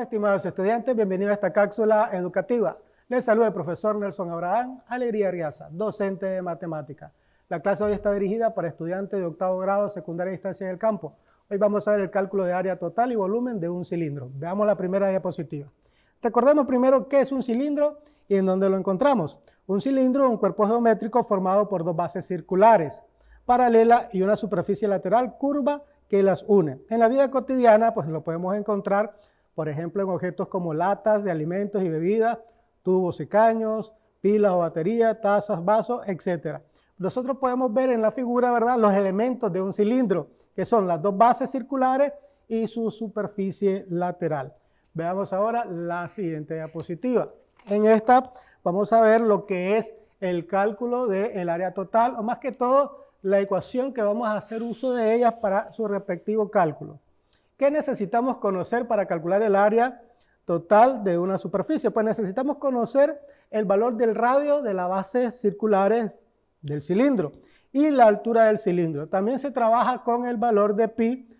estimados estudiantes? Bienvenidos a esta cápsula educativa. Les saluda el profesor Nelson Abraham Alegría Arriaza, docente de matemáticas. La clase hoy está dirigida para estudiantes de octavo grado, secundaria y distancia del campo. Hoy vamos a ver el cálculo de área total y volumen de un cilindro. Veamos la primera diapositiva. Recordemos primero qué es un cilindro y en dónde lo encontramos. Un cilindro es un cuerpo geométrico formado por dos bases circulares, paralelas y una superficie lateral curva que las une. En la vida cotidiana, pues lo podemos encontrar, por ejemplo, en objetos como latas de alimentos y bebidas, tubos y caños, pilas o baterías, tazas, vasos, etc. Nosotros podemos ver en la figura, ¿verdad?, los elementos de un cilindro, que son las dos bases circulares y su superficie lateral. Veamos ahora la siguiente diapositiva. En esta vamos a ver lo que es el cálculo del área total, o más que todo, la ecuación que vamos a hacer uso de ellas para su respectivo cálculo. ¿Qué necesitamos conocer para calcular el área total de una superficie? Pues necesitamos conocer el valor del radio de las bases circulares del cilindro y la altura del cilindro. También se trabaja con el valor de pi,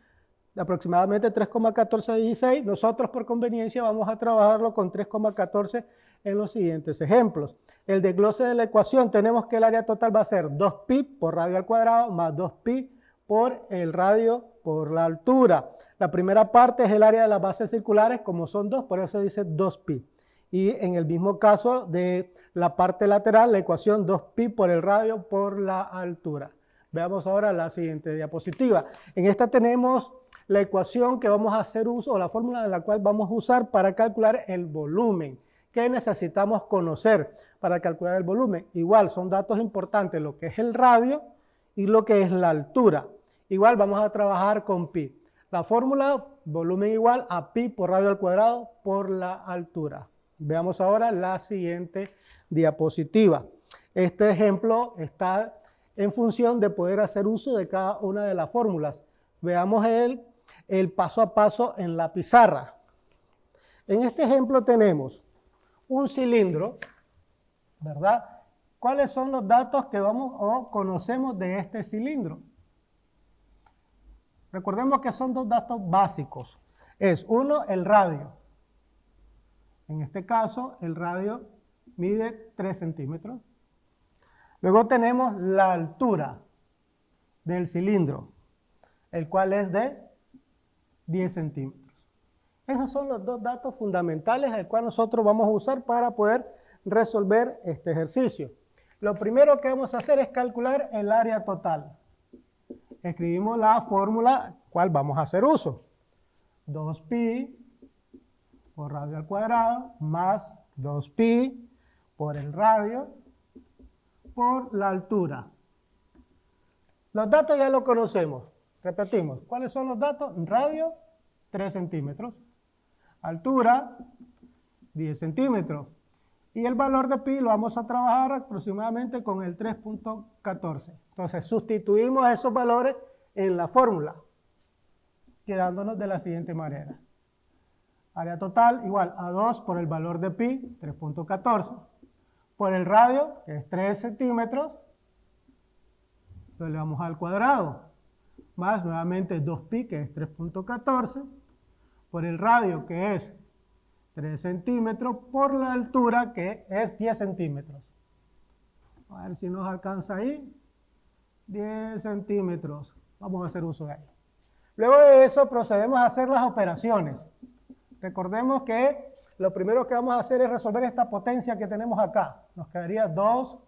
de aproximadamente 3,1416. Nosotros por conveniencia vamos a trabajarlo con 3,14 en los siguientes ejemplos. El desglose de la ecuación, tenemos que el área total va a ser 2pi por radio al cuadrado más 2pi por el radio por la altura. La primera parte es el área de las bases circulares, como son dos, por eso dice 2pi. Y en el mismo caso de la parte lateral, la ecuación 2pi por el radio por la altura. Veamos ahora la siguiente diapositiva. En esta tenemos la ecuación que vamos a hacer uso, o la fórmula de la cual vamos a usar para calcular el volumen. ¿Qué necesitamos conocer para calcular el volumen? Igual, son datos importantes, lo que es el radio y lo que es la altura. Igual vamos a trabajar con pi. La fórmula, volumen igual a pi por radio al cuadrado por la altura. Veamos ahora la siguiente diapositiva. Este ejemplo está en función de poder hacer uso de cada una de las fórmulas. Veamos el paso a paso en la pizarra. En este ejemplo tenemos un cilindro, ¿verdad? ¿Cuáles son los datos que conocemos de este cilindro? Recordemos que son dos datos básicos. Es uno, el radio. En este caso, el radio mide 3 centímetros. Luego tenemos la altura del cilindro, el cual es de 10 centímetros. Esos son los dos datos fundamentales el cual nosotros vamos a usar para poder resolver este ejercicio. Lo primero que vamos a hacer es calcular el área total. Escribimos la fórmula cual vamos a hacer uso. 2pi por radio al cuadrado más 2pi por el radio por la altura. Los datos ya los conocemos. Repetimos. ¿Cuáles son los datos? Radio, 3 centímetros. Altura, 10 centímetros. Y el valor de pi lo vamos a trabajar aproximadamente con el 3.14. Entonces sustituimos esos valores en la fórmula, quedándonos de la siguiente manera. Área total igual a 2 por el valor de pi, 3.14, por el radio, que es 3 centímetros, lo elevamos al cuadrado, más nuevamente 2pi, que es 3.14, por el radio, que es 3 centímetros, por la altura, que es 10 centímetros. A ver si nos alcanza ahí. 10 centímetros. Vamos a hacer uso de ahí. Luego de eso procedemos a hacer las operaciones. Recordemos que lo primero que vamos a hacer es resolver esta potencia que tenemos acá. Nos quedaría 2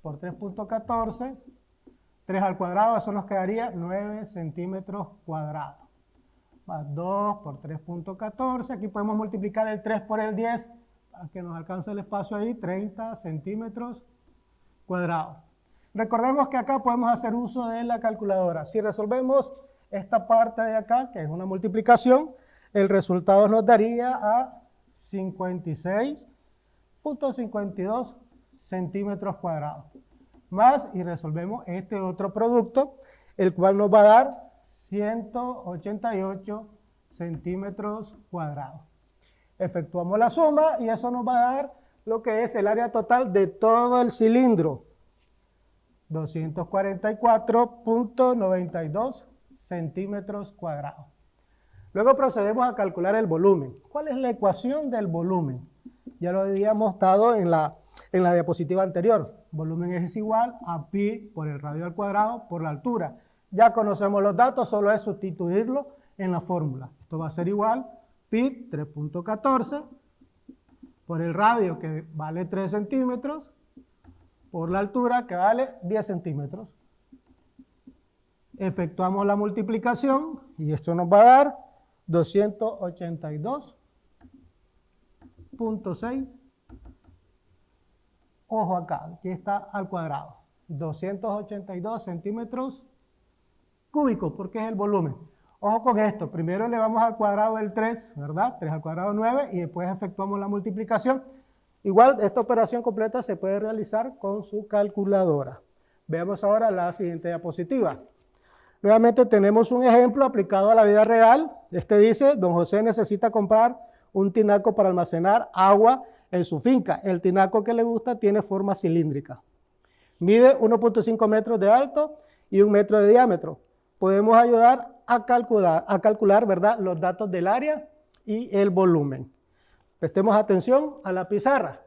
por 3.14, 3 al cuadrado, eso nos quedaría 9 centímetros cuadrados. Más 2 por 3.14, aquí podemos multiplicar el 3 por el 10, para que nos alcance el espacio ahí, 30 centímetros cuadrados. Recordemos que acá podemos hacer uso de la calculadora. Si resolvemos esta parte de acá, que es una multiplicación, el resultado nos daría a 56.52 centímetros cuadrados. Más, y resolvemos este otro producto, el cual nos va a dar 188 centímetros cuadrados. Efectuamos la suma y eso nos va a dar lo que es el área total de todo el cilindro. 244.92 centímetros cuadrados. Luego procedemos a calcular el volumen. ¿Cuál es la ecuación del volumen? Ya lo habíamos dado en la diapositiva anterior. Volumen es igual a pi por el radio al cuadrado por la altura. Ya conocemos los datos, solo es sustituirlo en la fórmula. Esto va a ser igual pi 3.14 por el radio, que vale 3 centímetros, por la altura, que vale 10 centímetros. Efectuamos la multiplicación y esto nos va a dar 282.6. Ojo acá, aquí está al cuadrado. 282 centímetros cúbicos, porque es el volumen. Ojo con esto, primero elevamos al cuadrado el 3, ¿verdad? 3 al cuadrado 9, y después efectuamos la multiplicación. Igual, esta operación completa se puede realizar con su calculadora. Veamos ahora la siguiente diapositiva. Nuevamente tenemos un ejemplo aplicado a la vida real. Este dice, don José necesita comprar un tinaco para almacenar agua en su finca. El tinaco que le gusta tiene forma cilíndrica. Mide 1.5 metros de alto y 1 metro de diámetro. Podemos ayudar a calcular, ¿verdad?, los datos del área y el volumen. Prestemos atención a la pizarra.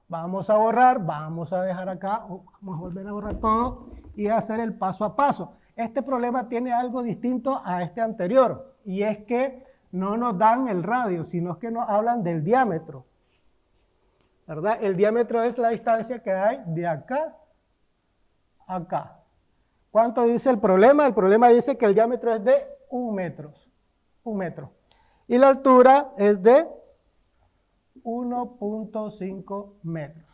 Vamos a borrar, vamos a dejar acá, vamos a volver a borrar todo y hacer el paso a paso. Este problema tiene algo distinto a este anterior, y es que no nos dan el radio, sino que nos hablan del diámetro, ¿verdad? El diámetro es la distancia que hay de acá a acá. ¿Cuánto dice el problema? El problema dice que el diámetro es de 1 metro. 1 metro. Y la altura es de 1.5 metros.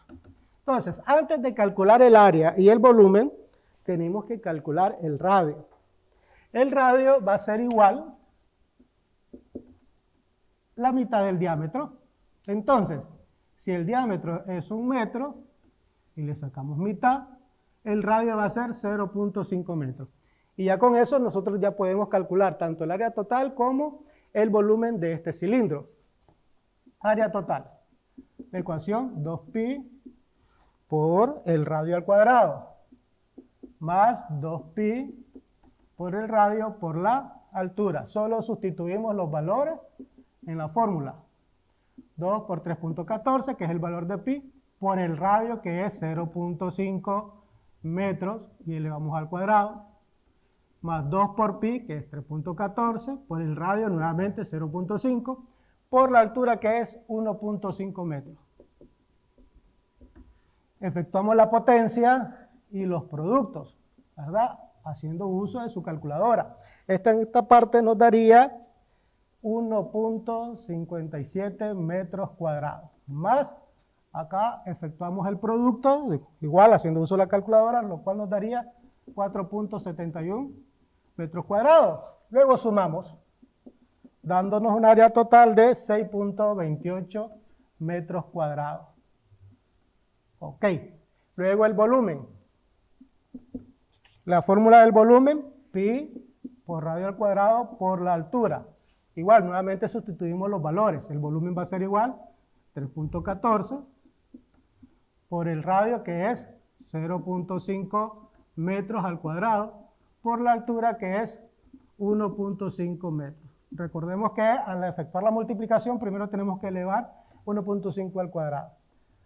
Entonces, antes de calcular el área y el volumen, tenemos que calcular el radio. El radio va a ser igual la mitad del diámetro. Entonces, si el diámetro es 1 metro y le sacamos mitad, el radio va a ser 0.5 metros. Y ya con eso nosotros ya podemos calcular tanto el área total como el volumen de este cilindro. Área total. La ecuación 2pi por el radio al cuadrado más 2pi por el radio por la altura. Solo sustituimos los valores en la fórmula. 2 por 3.14, que es el valor de pi, por el radio, que es 0.5 metros, y elevamos al cuadrado, más 2 por pi, que es 3.14, por el radio, nuevamente 0.5, por la altura, que es 1.5 metros. Efectuamos la potencia y los productos, ¿verdad?, haciendo uso de su calculadora. Esta parte nos daría 1.57 metros cuadrados, más acá efectuamos el producto, igual haciendo uso de la calculadora, lo cual nos daría 4.71 metros cuadrados. Luego sumamos, dándonos un área total de 6.28 metros cuadrados. Ok, luego el volumen. La fórmula del volumen, pi por radio al cuadrado por la altura. Igual, nuevamente sustituimos los valores. El volumen va a ser igual, 3.14, por el radio, que es 0.5 metros al cuadrado, por la altura, que es 1.5 metros. Recordemos que al efectuar la multiplicación, primero tenemos que elevar 1.5 al cuadrado.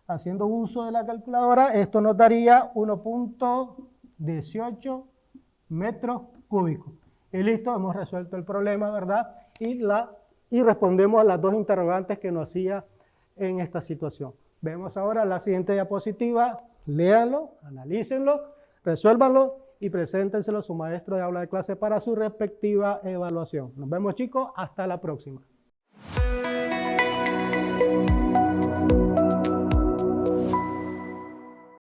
Haciendo uso de la calculadora, esto nos daría 1.18 metros cúbicos. Y listo, hemos resuelto el problema, ¿verdad? Y respondemos a las dos interrogantes que nos hacía en esta situación. Vemos ahora la siguiente diapositiva. Léanlo, analícenlo, resuélvanlo y preséntenselo a su maestro de aula de clase para su respectiva evaluación. Nos vemos, chicos, hasta la próxima.